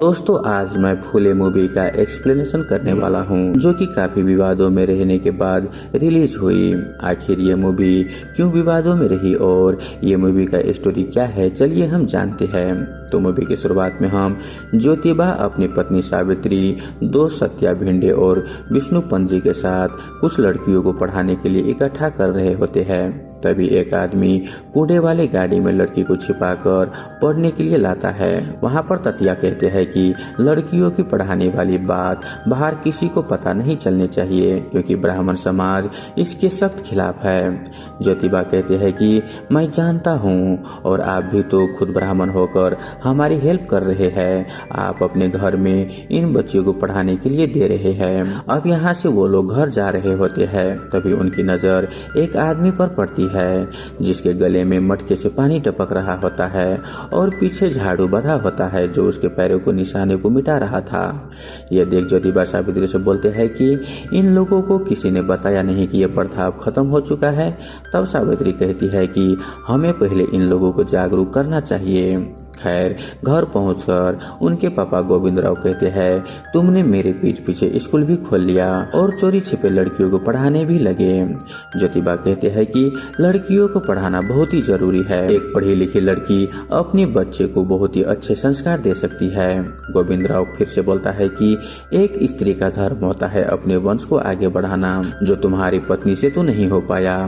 दोस्तों आज मैं फूले मूवी का एक्सप्लेनेशन करने वाला हूं, जो कि काफी विवादों में रहने के बाद रिलीज हुई। आखिर ये मूवी क्यों विवादों में रही और ये मूवी का स्टोरी क्या है, चलिए हम जानते हैं। तो मूवी की शुरुआत में हम ज्योतिबा अपनी पत्नी सावित्री, दोस्त सत्या भिंडे और विष्णु पंजी के साथ कुछ लड़कियों को पढ़ाने के लिए इकट्ठा कर रहे होते हैं। तभी एक आदमी कूड़े वाले गाड़ी में लड़की को छिपाकर पढ़ने के लिए लाता है। वहाँ पर ततिया कहते हैं कि लड़कियों की पढ़ाने वाली बात बाहर किसी को पता नहीं चलनी चाहिए, क्योंकि ब्राह्मण समाज इसके सख्त खिलाफ है। ज्योतिबा कहते हैं कि मैं जानता हूँ और आप भी तो खुद ब्राह्मण होकर हमारी हेल्प कर रहे हैं। आप अपने घर में इन बच्चों को पढ़ाने के लिए दे रहे हैं। अब यहाँ से वो लोग घर जा रहे होते हैं। तभी उनकी नजर एक आदमी पर पड़ती है, जिसके गले में मटके से पानी टपक रहा होता है और पीछे झाड़ू बंधा होता है, जो उसके पैरों को निशाने को मिटा रहा था। यह देख ज्योतिबा सावित्री से बोलते हैं कि इन लोगों को किसी ने बताया नहीं कि यह प्रथा अब खत्म हो चुका है। तब सावित्री कहती है कि हमें पहले इन लोगों को जागरूक करना चाहिए। खैर घर पहुंचकर उनके पापा गोविंदराव कहते हैं, तुमने मेरे पीठ पीछे स्कूल भी खोल लिया और चोरी छिपे लड़कियों को पढ़ाने भी लगे। ज्योतिबा कहते हैं कि लड़कियों को पढ़ाना बहुत ही जरूरी है। एक पढ़ी लिखी लड़की अपने बच्चे को बहुत ही अच्छे संस्कार दे सकती है। गोविंदराव फिर से बोलता है कि एक स्त्री का धर्म होता है अपने वंश को आगे बढ़ाना, जो तुम्हारी पत्नी से तो नहीं हो पाया।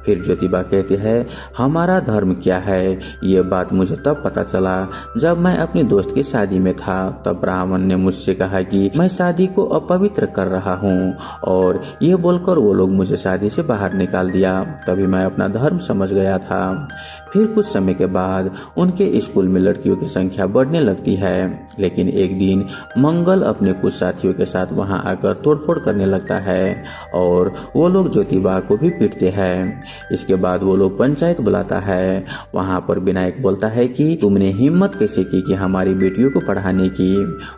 फिर ज्योतिबा कहते हैं, हमारा धर्म क्या है, ये बात मुझे तब पता चला जब मैं अपने दोस्त की शादी में था। तब ब्राह्मण ने मुझसे कहा कि मैं शादी को अपवित्र कर रहा हूँ, और ये बोलकर वो लोग मुझे शादी से बाहर निकाल दिया। तभी मैं अपना धर्म समझ गया था। फिर कुछ समय के बाद उनके स्कूल में लड़कियों की संख्या बढ़ने लगती है, लेकिन एक दिन मंगल अपने कुछ साथियों के साथ वहां आकर तोड़फोड़ करने लगता है और वो लोग ज्योतिबा को भी पीटते हैं। इसके बाद वो लोग पंचायत बुलाता है। वहां पर विनायक बोलता है कि तुमने हिम्मत कैसे की कि हमारी बेटियों को पढ़ाने की।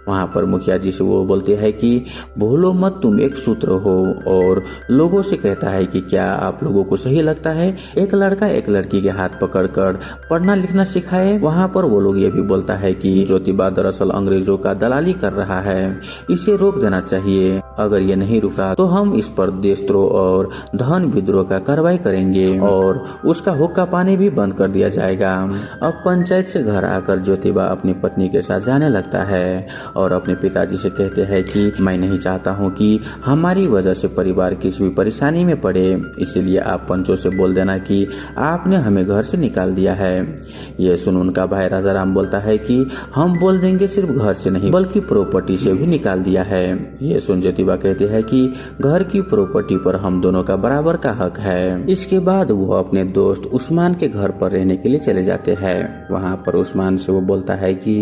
वहां पर मुखिया जी से वो बोलते हैं कि भूलो मत, तुम एक सूत्र हो। और लोगों से कहता है कि क्या आप लोगों को सही लगता है एक लड़का एक लड़की के हाथ पकड़कर पढ़ना लिखना सिखाए। वहां पर वो लोग ये भी बोलता है कि ज्योतिबा दरअसल अंग्रेजों का दलाली कर रहा है, इसे रोक देना चाहिए। अगर ये नहीं रुका तो हम इस पर देशद्रोह और धन विद्रोह का कार्रवाई करेंगे और उसका हुक्का पानी भी बंद कर दिया जाएगा। अब पंचायत से घर आकर ज्योतिबा अपनी पत्नी के साथ जाने लगता है और अपने पिताजी से कहते हैं कि मैं नहीं चाहता हूँ कि हमारी वजह से परिवार किसी भी परेशानी में पड़े, इसीलिए आप पंचों से बोल देना कि आपने हमें घर से निकाल दिया है। ये सुन उनका भाई राजाराम बोलता है कि हम बोल देंगे, सिर्फ घर से नहीं बल्कि प्रॉपर्टी से भी निकाल दिया है। ये सुन ज्योतिबा कहते हैं कि घर की प्रॉपर्टी पर हम दोनों का बराबर का हक है। इसके बाद वो अपने दोस्त उस्मान के घर पर रहने के लिए चले जाते हैं। वहाँ पर उस्मान से वो बोलता है कि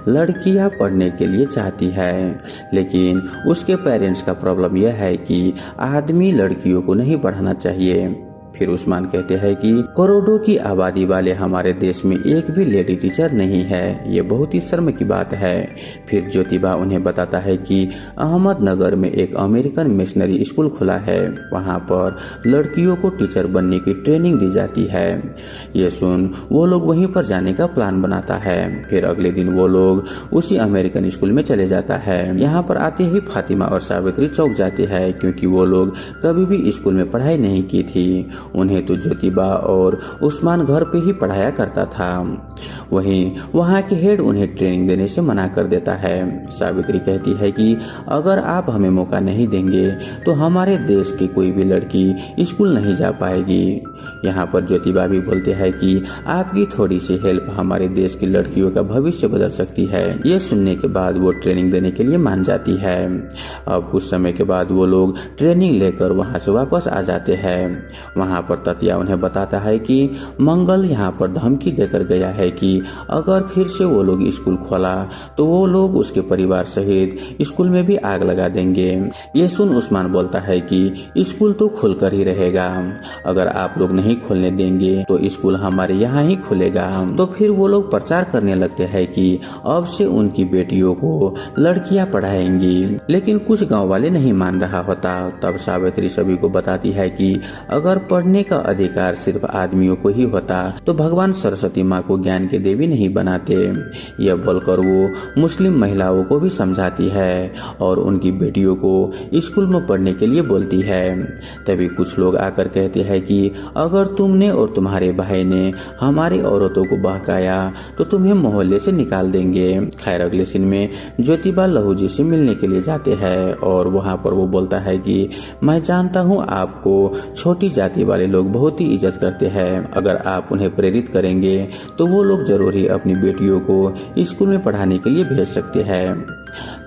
लड़कियां पढ़ने के लिए चाहती है, लेकिन उसके पेरेंट्स का प्रॉब्लम यह है कि आदमी लड़कियों को नहीं पढ़ाना चाहिए। फिर उस्मान कहते हैं कि करोड़ों की आबादी वाले हमारे देश में एक भी लेडी टीचर नहीं है, ये बहुत ही शर्म की बात है। फिर ज्योतिबा उन्हें बताता है कि अहमदनगर में एक अमेरिकन मिशनरी स्कूल खुला है, वहाँ पर लड़कियों को टीचर बनने की ट्रेनिंग दी जाती है। ये सुन वो लोग वहीं पर जाने का प्लान बनाता है। फिर अगले दिन वो लोग उसी अमेरिकन स्कूल में चले जाता है। यहाँ पर आते ही फातिमा और सावित्री चौंक जाती है, क्योंकि वो लोग कभी भी स्कूल में पढ़ाई नहीं की थी। उन्हें तो ज्योतिबा और उस्मान घर पे ही पढ़ाया करता था। वहीं वहाँ के हेड उन्हें ट्रेनिंग देने से मना कर देता है। सावित्री कहती है कि अगर आप हमें मौका नहीं देंगे तो हमारे देश की कोई भी लड़की स्कूल नहीं जा पाएगी। यहाँ पर ज्योतिबा भी बोलते हैं कि आपकी थोड़ी सी हेल्प हमारे देश की लड़कियों का भविष्य बदल सकती है। ये सुनने के बाद वो ट्रेनिंग देने के लिए मान जाती है। अब कुछ समय के बाद वो लोग ट्रेनिंग लेकर वहाँ से वापस आ जाते हैं। वहाँ पर ततिया उन्हें बताता है कि मंगल यहाँ पर धमकी देकर गया है कि अगर फिर से वो लोग स्कूल खोला तो वो लोग उसके परिवार सहित स्कूल में भी आग लगा देंगे। ये सुन उस्मान बोलता है कि स्कूल तो खुलकर ही रहेगा, अगर आप लोग नहीं खोलने देंगे तो स्कूल हमारे यहाँ ही खुलेगा। तो फिर वो लोग प्रचार करने लगते हैं कि अब से उनकी बेटियों को लड़कियां पढ़ाएंगी, लेकिन कुछ गाँव वाले नहीं मान रहा होता। तब सावित्री सभी को बताती है कि अगर पढ़ने का अधिकार सिर्फ आदमियों को ही होता तो भगवान सरस्वती माँ को ज्ञान के देवी नहीं बनाते। यह बोलकर वो मुस्लिम महिलाओं को भी समझाती है और उनकी बेटियों को स्कूल में पढ़ने के लिए बोलती है। तभी कुछ लोग आकर कहते हैं कि अगर तुमने और तुम्हारे भाई ने हमारी औरतों को बहकाया तो तुम्हें मोहल्ले से निकाल देंगे। खैर अगले सीन में ज्योतिबा लहू जी से मिलने के लिए जाते हैं और वहाँ पर वो बोलता है कि मैं जानता हूँ आपको छोटी जाति वाले लोग बहुत ही इज्जत करते हैं, अगर आप उन्हें प्रेरित करेंगे तो वो लोग जरूर ही अपनी बेटियों को स्कूल में पढ़ाने के लिए भेज सकते हैं।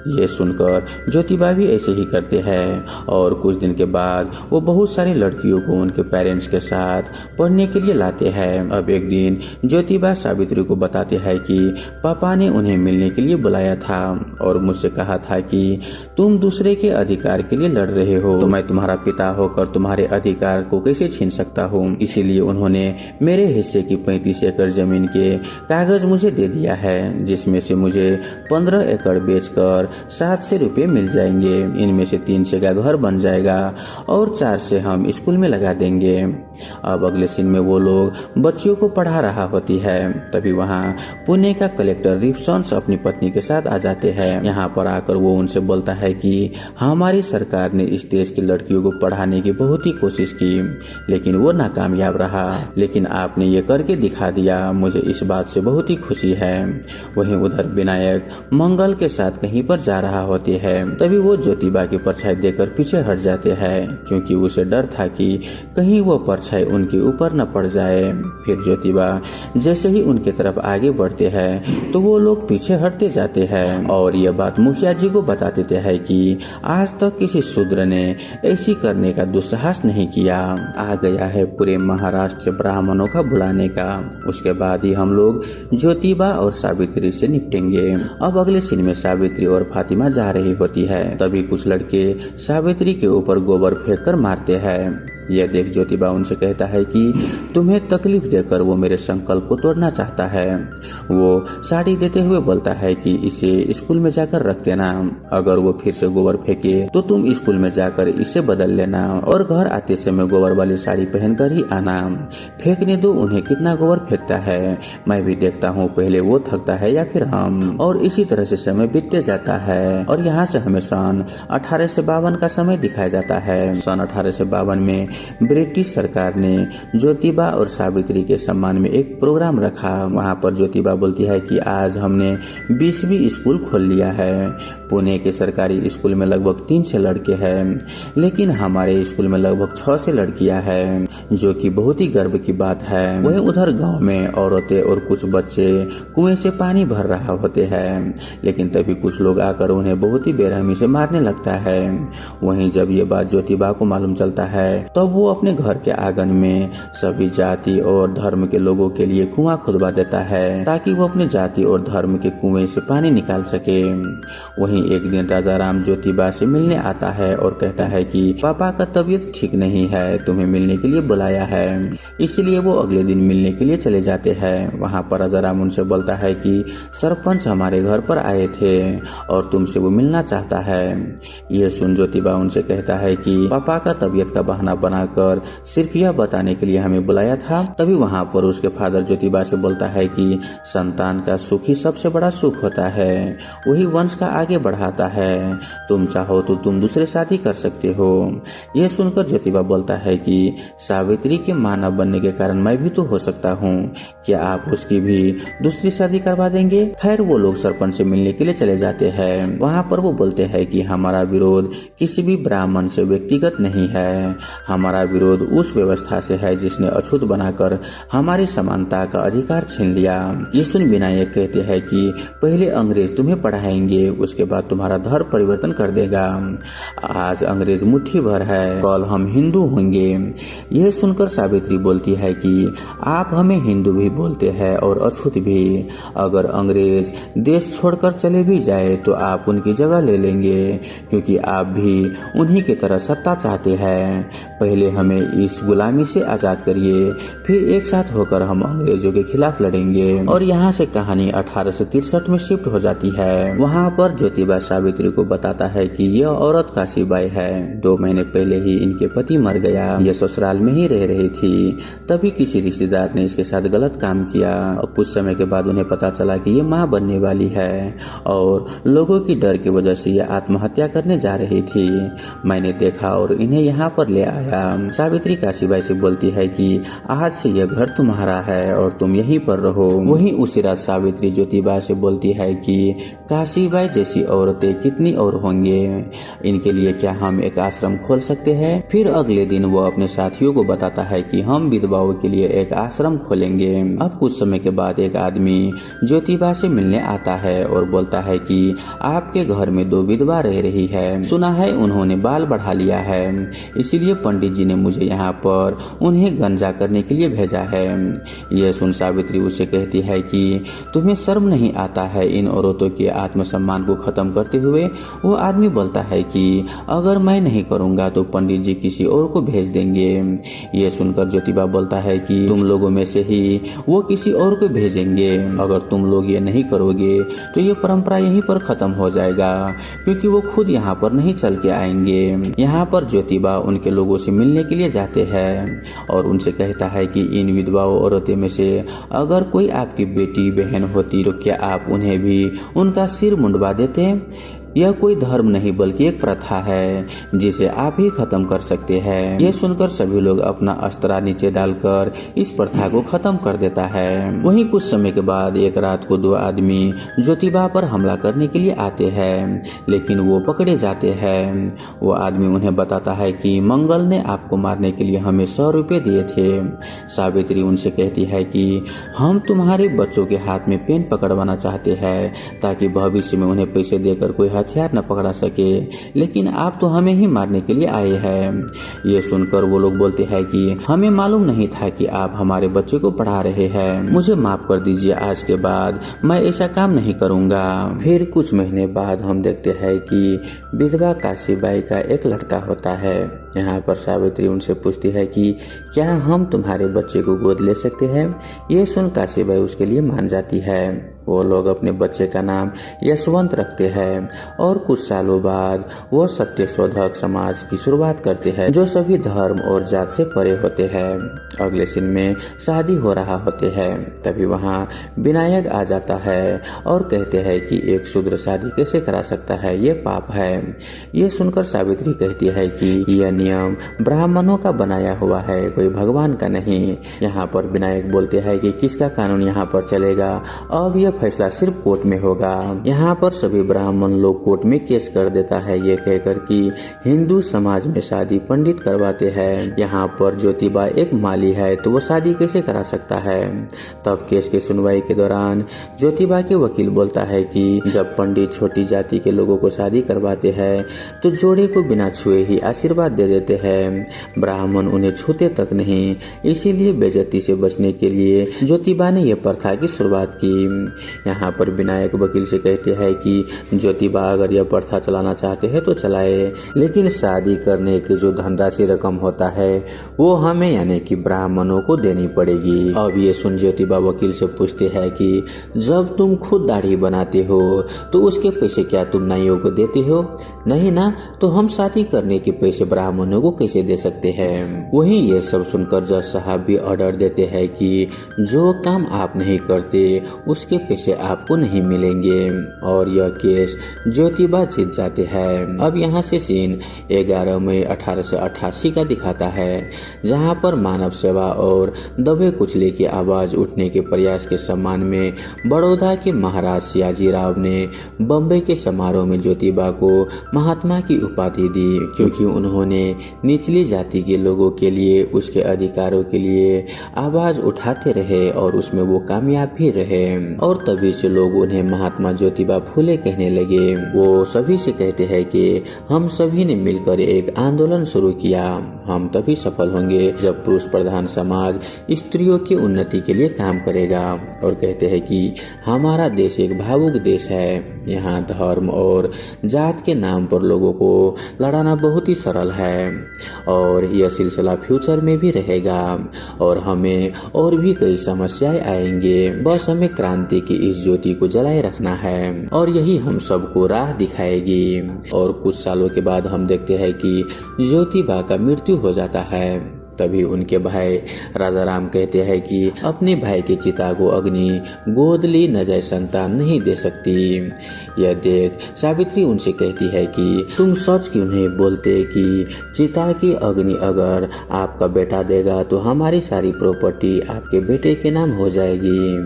ये सुनकर ज्योतिबा भी ऐसे ही करते हैं और कुछ दिन के बाद वो बहुत सारी लड़कियों को उनके पेरेंट्स के साथ पढ़ने के लिए लाते हैं। अब एक दिन ज्योतिबा सावित्री को बताते हैं कि पापा ने उन्हें मिलने के लिए बुलाया था और मुझसे कहा था कि तुम दूसरे के अधिकार के लिए लड़ रहे हो तो मैं तुम्हारा पिता होकर तुम्हारे अधिकार को कैसे छीन सकता हूँ। इसीलिए उन्होंने मेरे हिस्से की 35 एकड़ जमीन के कागज मुझे दे दिया है, जिसमें से मुझे 15 एकड़ बेचकर 700 रुपये मिल जाएंगे। इनमें से 300 का घर बन जाएगा और 4 से हम स्कूल में लगा देंगे। अब अगले सीन में वो लोग बच्चियों को पढ़ा रहा होती है। तभी वहाँ पुणे का कलेक्टर रिफसॉन्स अपनी पत्नी के साथ आ जाते हैं। यहाँ पर आकर वो उनसे बोलता है कि हमारी सरकार ने इस देश की लड़कियों को पढ़ाने की बहुत ही कोशिश की लेकिन वो नाकामयाब रहा, लेकिन आपने ये करके दिखा दिया, मुझे इस बात से बहुत ही खुशी है। वहीं उधर विनायक मंगल के साथ कहीं पर जा रहा होती है। तभी वो ज्योतिबा की परछाई देखकर पीछे हट जाते हैं क्योंकि उसे डर था कि कहीं वो परछाई उनके ऊपर न पड़ जाए। फिर ज्योतिबा जैसे ही उनके तरफ आगे बढ़ते हैं तो वो लोग पीछे हटते जाते हैं और ये बात मुखिया जी को बता देते हैं कि आज तक किसी शूद्र ने ऐसी करने का दुस्साहस नहीं किया। आ गया है पूरे महाराष्ट्र ब्राह्मणों का बुलाने का। उसके बाद ही हम लोग ज्योतिबा और सावित्री से निपटेंगे। अब अगले सीन में सावित्री और फातिमा जा रही होती है। तभी कुछ लड़के सावित्री के ऊपर गोबर फेंक कर मारते हैं। यह देख ज्योतिबा उनसे कहता है कि तुम्हें तकलीफ देकर वो मेरे संकल्प को तोड़ना चाहता है। वो साड़ी देते हुए बोलता है कि इसे स्कूल में जाकर रख देना, अगर वो फिर से गोबर फेंके तो तुम स्कूल में जाकर इसे बदल लेना और घर आते समय गोबर वाली साड़ी पहनकर ही आना। फेंकने दो उन्हें कितना गोबर फेंकता है, मैं भी देखता हूँ पहले वो थकता है या फिर हम। और इसी तरह से समय बीतते जाता है और यहाँ से हमें सन 1852 का समय दिखाया जाता है। सन 1852 में ब्रिटिश सरकार ने ज्योतिबा और सावित्री के सम्मान में एक प्रोग्राम रखा। वहाँ पर ज्योतिबा बोलती है कि आज हमने 20वीं स्कूल खोल लिया है। पुणे के सरकारी स्कूल में लगभग 300 लड़के हैं लेकिन हमारे स्कूल में लगभग 600 लड़कियां हैं, जो कि बहुत ही गर्व की बात है। वहीं उधर गांव में औरतें और कुछ बच्चे कुएं से पानी भर रहा होते हैं लेकिन तभी कुछ लोग आकर उन्हें बहुत ही बेरहमी से मारने लगता है। वहीं जब ये बात ज्योतिबा को मालूम चलता है तब वो अपने घर के आंगन में सभी जाति और धर्म के लोगों के लिए कुआं खुदवा देता है ताकि वो अपने जाति और धर्म के कुएं से पानी निकाल सके। वहीं एक दिन राजा राम ज्योतिबा से मिलने आता है और कहता है कि पापा का तबीयत ठीक नहीं है, तुम्हें मिलने के लिए बुलाया है। इसलिए वो अगले दिन मिलने के लिए चले जाते हैं। वहाँ पर राजा राम उनसे बोलता है कि सरपंच हमारे घर पर आए थे और तुमसे वो मिलना चाहता है। यह सुन ज्योतिबा उनसे कहता है कि पापा का तबीयत का बहाना बनाकर सिर्फ यह बताने के लिए हमें बुलाया था। तभी वहाँ पर उसके फादर ज्योतिबा से बोलता है कि संतान का सुख ही सबसे बड़ा सुख होता है, वही वंश का आगे बढ़ाता है। तुम चाहो तो तुम दूसरे शादी कर सकते हो। यह सुनकर ज्योतिबा बोलता है कि सावित्री के मां न बनने के कारण मैं भी तो हो सकता हूँ, क्या आप उसकी भी दूसरी शादी करवा देंगे? खैर वो लोग सरपंच से मिलने के लिए चले जाते हैं। वहाँ पर वो बोलते हैं कि हमारा विरोध किसी भी ब्राह्मण से व्यक्तिगत नहीं है, हमारा विरोध उस व्यवस्था से है जिसने अछूत बनाकर हमारी समानता का अधिकार छीन लिया। ये सुन विनायक कहते हैं कि पहले अंग्रेज तुम्हें पढ़ाएंगे, उसके बाद तुम्हारा धर्म परिवर्तन कर देगा। आज अंग्रेज मुट्ठी भर है, कल हम हिंदू होंगे। यह सुनकर सावित्री बोलती है कि आप हमें हिंदू भी बोलते हैं और अछूत भी। अगर अंग्रेज देश छोड़कर चले भी जाए तो आप उनकी जगह ले लेंगे क्योंकि आप भी उन्हीं की तरह सत्ता चाहते हैं। पहले हमें इस गुलामी से आजाद करिए, फिर एक साथ होकर हम अंग्रेजों के खिलाफ लड़ेंगे। और यहाँ से कहानी 1863 में शिफ्ट हो जाती है। वहाँ पर ज्योतिबा सावित्री को बताता है कि यह औरत काशीबाई है। 2 महीने पहले ही इनके पति मर गया। ये ससुराल में ही रह रही थी, तभी किसी रिश्तेदार ने इसके साथ गलत काम किया और कुछ समय के बाद उन्हें पता चला कि ये माँ बनने वाली है और लोगों की डर की वजह से ये आत्महत्या करने जा रही थी। मैंने देखा और इन्हें यहाँ पर ले आया। सावित्री काशीबाई से बोलती है कि आज से यह घर तुम्हारा है और तुम यहीं पर रहो। वहीं उसी रात सावित्री ज्योतिबा से बोलती है कि काशीबाई जैसी औरतें कितनी और होंगे, इनके लिए क्या हम एक आश्रम खोल सकते हैं। फिर अगले दिन वो अपने साथियों को बताता है कि हम विधवाओं के लिए एक आश्रम खोलेंगे। अब कुछ समय के बाद एक आदमी ज्योतिबा से मिलने आता है और बोलता है कि आपके घर में 2 विधवा रह रही है, सुना है उन्होंने बाल बढ़ा लिया है, इसीलिए पंडित जी ने मुझे यहाँ पर उन्हें गंजा करने के लिए भेजा है। यह सुन सावित्री उसे कहती है कि तुम्हें शर्म नहीं आता है इन औरतों के आत्मसम्मान को खत्म करते हुए। वो आदमी बोलता है कि अगर मैं नहीं करूँगा तो पंडित जी किसी और को भेज देंगे। ये सुनकर ज्योतिबा बोलता है कि तुम लोगों में से ही वो किसी और को भेजेंगे। अगर तुम लोग ये नहीं करोगे तो ये परंपरा यहीं पर खत्म हो जाएगा, क्योंकि वो खुद यहाँ पर नहीं चल के आएंगे। यहाँ पर ज्योतिबा उनके लोगों से मिलने के लिए जाते हैं और उनसे कहता है कि इन विधवाओं औरतें में से अगर कोई आपकी बेटी बहन होती तो क्या आप उन्हें भी उनका सिर मुंडवा देते। यह कोई धर्म नहीं बल्कि एक प्रथा है जिसे आप ही खत्म कर सकते हैं। ये सुनकर सभी लोग अपना अस्त्रा नीचे डालकर इस प्रथा को खत्म कर देता है। वहीं कुछ समय के बाद एक रात को 2 आदमी ज्योतिबा पर हमला करने के लिए आते हैं, लेकिन वो पकड़े जाते हैं। वो आदमी उन्हें बताता है कि मंगल ने आपको मारने के लिए हमें 100 रुपये दिए थे। सावित्री उनसे कहती है कि हम तुम्हारे बच्चों के हाथ में पेन पकड़वाना चाहते हैं ताकि भविष्य में उन्हें पैसे देकर कोई हथियार न पकड़ा सके, लेकिन आप तो हमें ही मारने के लिए आए हैं। ये सुनकर वो लोग बोलते हैं कि हमें मालूम नहीं था कि आप हमारे बच्चे को पढ़ा रहे हैं, मुझे माफ कर दीजिए, आज के बाद मैं ऐसा काम नहीं करूंगा। फिर कुछ महीने बाद हम देखते हैं कि विधवा काशीबाई का एक लड़का होता है। यहाँ पर सावित्री उनसे पूछती है कि क्या हम तुम्हारे बच्चे को गोद ले सकते हैं। ये सुन काशीबाई उसके लिए मान जाती है। वो लोग अपने बच्चे का नाम यशवंत रखते हैं और कुछ सालों बाद वो सत्यशोधक समाज की शुरुआत करते हैं जो सभी धर्म और जात से परे होते हैं। अगले दिन में शादी हो रहा होते हैं, तभी वहाँ विनायक आ जाता है और कहते हैं कि एक शूद्र शादी कैसे करा सकता है, ये पाप है। ये सुनकर सावित्री कहती है कि यह नियम ब्राह्मणों का बनाया हुआ है, कोई भगवान का नहीं। यहाँ पर विनायक बोलते हैं कि किसका कानून यहाँ पर चलेगा, अब यह फैसला सिर्फ कोर्ट में होगा। यहाँ पर सभी ब्राह्मण लोग कोर्ट में केस कर देता है ये कहकर कि हिंदू समाज में शादी पंडित करवाते हैं। यहाँ पर ज्योतिबा एक माली है तो वो शादी कैसे करा सकता है। तब केस की सुनवाई के दौरान ज्योतिबा के वकील बोलता है कि जब पंडित छोटी जाति के लोगों को शादी करवाते हैं तो जोड़े को बिना छुए ही आशीर्वाद दे देते हैं, ब्राह्मण उन्हें छूते तक नहीं। इसीलिए बेइज्जती से बचने के लिए ज्योतिबा ने यह प्रथा की शुरुआत की। यहाँ पर विनायक वकील से कहते हैं कि ज्योतिबा अगर यह प्रथा चलाना चाहते हैं तो चलाए, लेकिन शादी करने की जो धनराशि रकम होता है वो हमें यानी कि ब्राह्मणों को देनी पड़ेगी। अब ये सुन ज्योतिबा वकील से पूछते हैं कि जब तुम खुद दाढ़ी बनाते हो तो उसके पैसे क्या तुम नाइयों को देते हो, नहीं ना, तो हम शादी करने के पैसे ब्राह्मणों को कैसे दे सकते हैं। वहीं ये सब सुनकर जज साहब भी ऑर्डर देते हैं कि जो काम आप नहीं करते उसके पैसे आपको नहीं मिलेंगे और यह केस ज्योतिबा जीत जाते हैं। अब यहाँ से सीन 11 मई 1888 का दिखाता है, जहाँ पर मानव सेवा और दबे कुचले की आवाज उठने के प्रयास के सम्मान में बड़ौदा के महाराज सियाजी राव ने बम्बई के समारोह में ज्योतिबा को महात्मा की उपाधि दी, क्योंकि उन्होंने निचली जाति के लोगों के लिए उसके अधिकारों के लिए आवाज उठाते रहे और उसमें वो कामयाब भी रहे। और तभी से लोग उन्हें महात्मा ज्योतिबा फूले कहने लगे। वो सभी से कहते हैं कि हम सभी ने मिलकर एक आंदोलन शुरू किया, हम तभी सफल होंगे जब पुरुष प्रधान समाज स्त्रियों की उन्नति के लिए काम करेगा। और कहते हैं कि हमारा देश एक भावुक देश है, यहाँ धर्म और जात के नाम पर लोगों को लड़ाना बहुत ही सरल है और यह सिलसिला फ्यूचर में भी रहेगा और हमें और भी कई समस्याएं आएंगे। बस हमें क्रांति की इस ज्योति को जलाए रखना है और यही हम सबको राह दिखाएगी। और कुछ सालों के बाद हम देखते हैं कि ज्योतिबा का मृत्यु हो जाता है। तभी उनके भाई राजा राम कहते हैं कि अपने भाई की चिता को अग्नि गोद ली न जाए संतान नहीं दे सकती। यह देख सावित्री उनसे कहती है कि तुम सच क्यों नहीं बोलते कि चिता की अग्नि अगर आपका बेटा देगा तो हमारी सारी प्रॉपर्टी आपके बेटे के नाम हो जाएगी।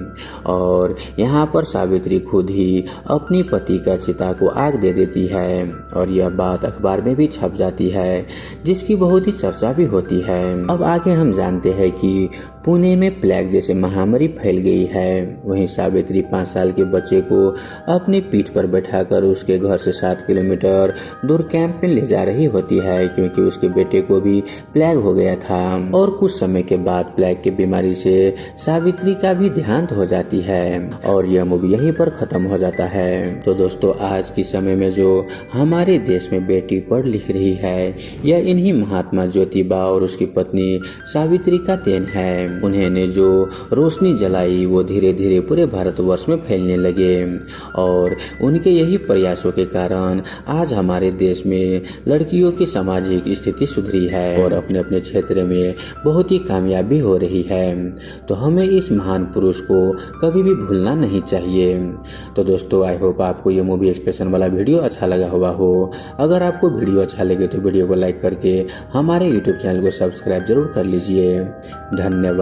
और यहाँ पर सावित्री खुद ही अपनी पति का चिता को आग दे देती है और यह बात अखबार में भी छप जाती है जिसकी बहुत ही चर्चा भी होती है। अब आगे हम जानते हैं कि पुणे में प्लेग जैसे महामारी फैल गई है। वहीं सावित्री 5 साल के बच्चे को अपनी पीठ पर बैठाकर उसके घर से 7 किलोमीटर दूर कैंप में ले जा रही होती है क्योंकि उसके बेटे को भी प्लेग हो गया था। और कुछ समय के बाद प्लेग की बीमारी से सावित्री का भी देहांत हो जाती है और यह मूवी यहीं पर खत्म हो जाता है। तो दोस्तों, आज के समय में जो हमारे देश में बेटी पढ़ लिख रही है यह इन्हीं महात्मा ज्योतिबा और उसकी पत्नी सावित्री का देन है। उन्होंने जो रोशनी जलाई वो धीरे धीरे पूरे भारतवर्ष में फैलने लगे और उनके यही प्रयासों के कारण आज हमारे देश में लड़कियों की सामाजिक स्थिति सुधरी है और अपने अपने क्षेत्र में बहुत ही कामयाबी हो रही है। तो हमें इस महान पुरुष को कभी भी भूलना नहीं चाहिए। तो दोस्तों, आई होप आपको ये मूवी एक्सप्रेशन वाला वीडियो अच्छा लगा हुआ हो। अगर आपको वीडियो अच्छा लगे तो वीडियो को लाइक करके हमारे यूट्यूब चैनल को सब्सक्राइब जरूर कर लीजिए। धन्यवाद।